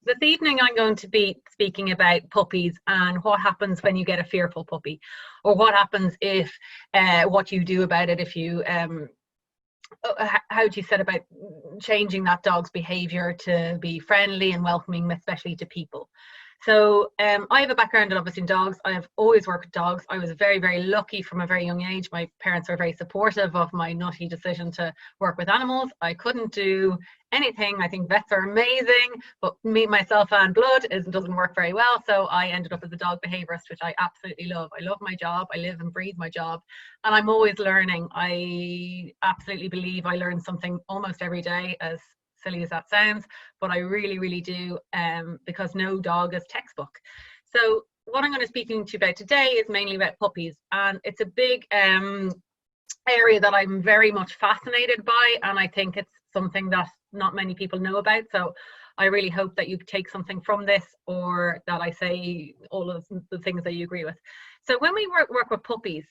This evening I'm going to be speaking about puppies and what happens when you get a fearful puppy, or what happens if, what you do about it if you, how do you set about changing that dog's behaviour to be friendly and welcoming, especially to people. So I have a background obviously in dogs. I have always worked with dogs. I was very, very lucky from a very young age. My parents were very supportive of my nutty decision to work with animals. I couldn't do anything. I think vets are amazing, but me, myself and blood doesn't work very well. So I ended up as a dog behaviorist, which I absolutely love. I love my job. I live and breathe my job, and I'm always learning. I absolutely believe I learn something almost every day, as silly as that sounds, but I really, really do, because no dog is textbook. So what I'm going to speak to you about today is mainly about puppies, and it's a big area that I'm very much fascinated by, and I think it's something that not many people know about. So I really hope that you take something from this, or that I say all of the things that you agree with. So when we work with puppies,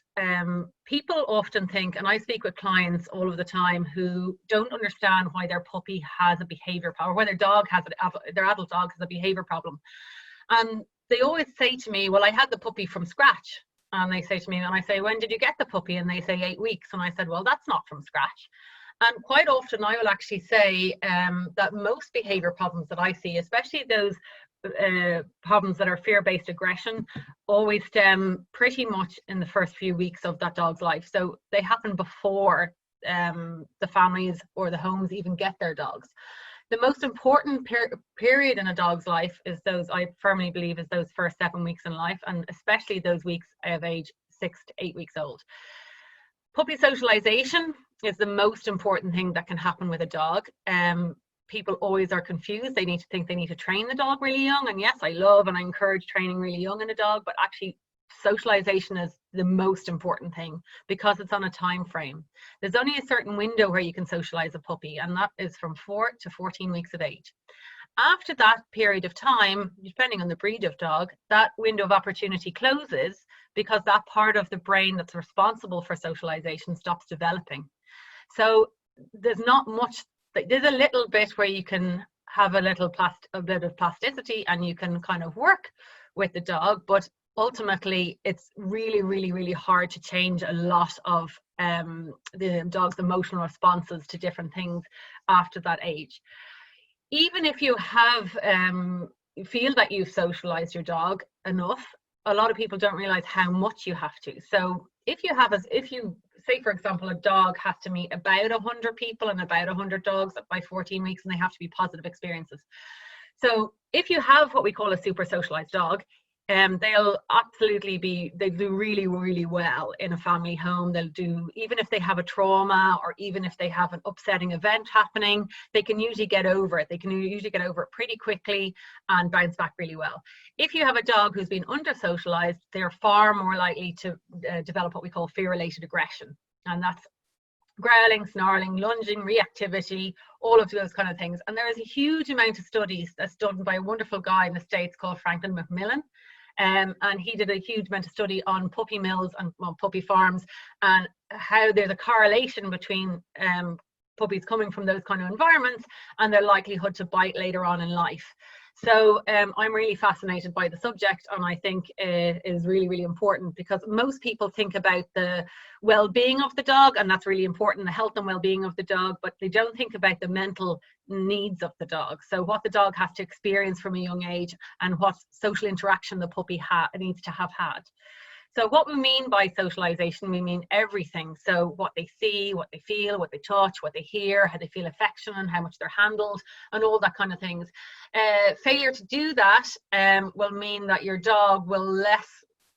people often think, and I speak with clients all of the time who don't understand why their puppy has a behavior problem, or why their dog has their adult dog has a behavior problem. And they always say to me, well, I had the puppy from scratch. And they say to me, and I say, when did you get the puppy? And they say 8 weeks. And I said, well, that's not from scratch. And quite often I will actually say that most behavior problems that I see, especially those problems that are fear-based aggression, always stem pretty much in the first few weeks of that dog's life. So they happen before the families or the homes even get their dogs. The most important period in a dog's life is those, I firmly believe, is those first 7 weeks in life, and especially those weeks of age 6 to 8 weeks old. Puppy socialization is the most important thing that can happen with a dog. People always are confused. They need to think they need to train the dog really young. And yes, I love and I encourage training really young in a dog, but actually socialization is the most important thing because it's on a time frame. There's only a certain window where you can socialize a puppy, and that is from 4 to 14 weeks of age. After that period of time, depending on the breed of dog, that window of opportunity closes because that part of the brain that's responsible for socialization stops developing. So there's not much. There's a little bit where you can have a bit of plasticity and you can kind of work with the dog, but ultimately it's really, really, really hard to change a lot of the dog's emotional responses to different things after that age. Even if you have feel that you've socialized your dog enough, a lot of people don't realize how much you have to. So if you say, for example, a dog has to meet about 100 people and about 100 dogs by 14 weeks, and they have to be positive experiences. So if you have what we call a super socialized dog, they'll absolutely they do really, really well in a family home. They'll do, even if they have a trauma or even if they have an upsetting event happening, they can usually get over it. They can usually get over it pretty quickly and bounce back really well. If you have a dog who's been under socialized, they're far more likely to develop what we call fear-related aggression. And that's growling, snarling, lunging, reactivity, all of those kind of things. And there is a huge amount of studies that's done by a wonderful guy in the States called Franklin McMillan. And he did a huge amount of study on puppy mills and puppy farms, and how there's a correlation between puppies coming from those kind of environments and their likelihood to bite later on in life. So I'm really fascinated by the subject, and I think it is really, really important because most people think about the well-being of the dog, and that's really important, the health and well-being of the dog, but they don't think about the mental needs of the dog. So what the dog has to experience from a young age and what social interaction the puppy needs to have had. So what we mean by socialization, we mean everything. So what they see, what they feel, what they touch, what they hear, how they feel affection and how much they're handled and all that kind of things. Failure to do that will mean that your dog will less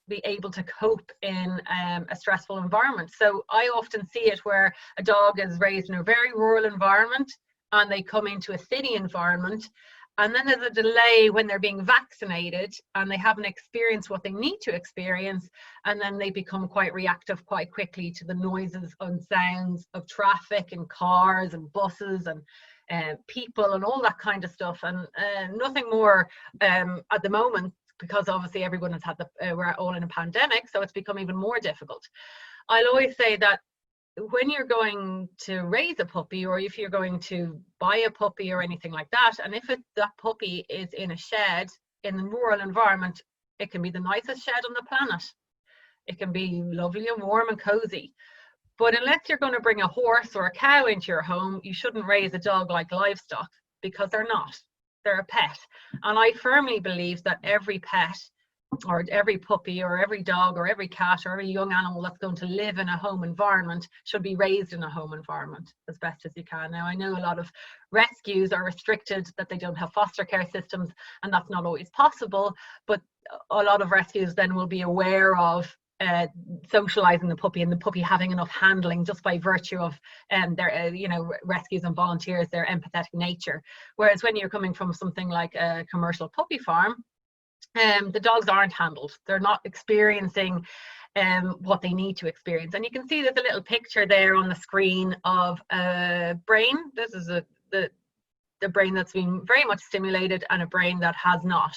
be able to cope in a stressful environment. So I often see it where a dog is raised in a very rural environment and they come into a city environment, and then there's a delay when they're being vaccinated and they haven't experienced what they need to experience, and then they become quite reactive quite quickly to the noises and sounds of traffic and cars and buses and people and all that kind of stuff. And nothing more at the moment, because obviously everyone has had we're all in a pandemic, so it's become even more difficult. I'll always say that when you're going to raise a puppy, or if you're going to buy a puppy or anything like that, and if that puppy is in a shed in the rural environment, it can be the nicest shed on the planet. It can be lovely and warm and cozy. But unless you're going to bring a horse or a cow into your home, you shouldn't raise a dog like livestock, because they're not. They're a pet. And I firmly believe that every pet, or every puppy, or every dog, or every cat, or every young animal that's going to live in a home environment should be raised in a home environment as best as you can. Now, I know a lot of rescues are restricted, that they don't have foster care systems, and that's not always possible, but a lot of rescues then will be aware of socializing the puppy, and the puppy having enough handling just by virtue of their rescues and volunteers, their empathetic nature. Whereas when you're coming from something like a commercial puppy farm, the dogs aren't handled. They're not experiencing what they need to experience. And you can see there's a little picture there on the screen of a brain. This is the brain that's been very much stimulated, and a brain that has not.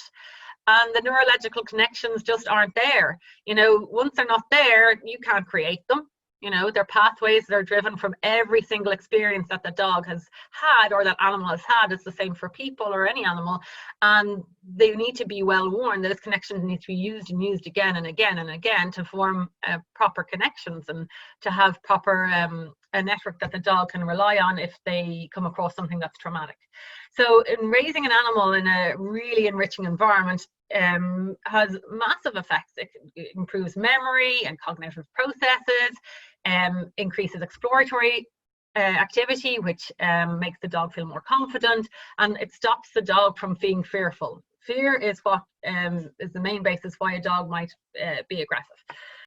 And the neurological connections just aren't there. Once they're not there, you can't create them. Their pathways, they're driven from every single experience that the dog has had, or that animal has had. It's the same for people or any animal. And they need to be well worn. Those connections need to be used and used again and again and again to form proper connections, and to have proper a network that the dog can rely on if they come across something that's traumatic. So in raising an animal in a really enriching environment has massive effects. It improves memory and cognitive processes, increases exploratory activity, which makes the dog feel more confident, and it stops the dog from being fearful. Fear is what is the main basis why a dog might be aggressive.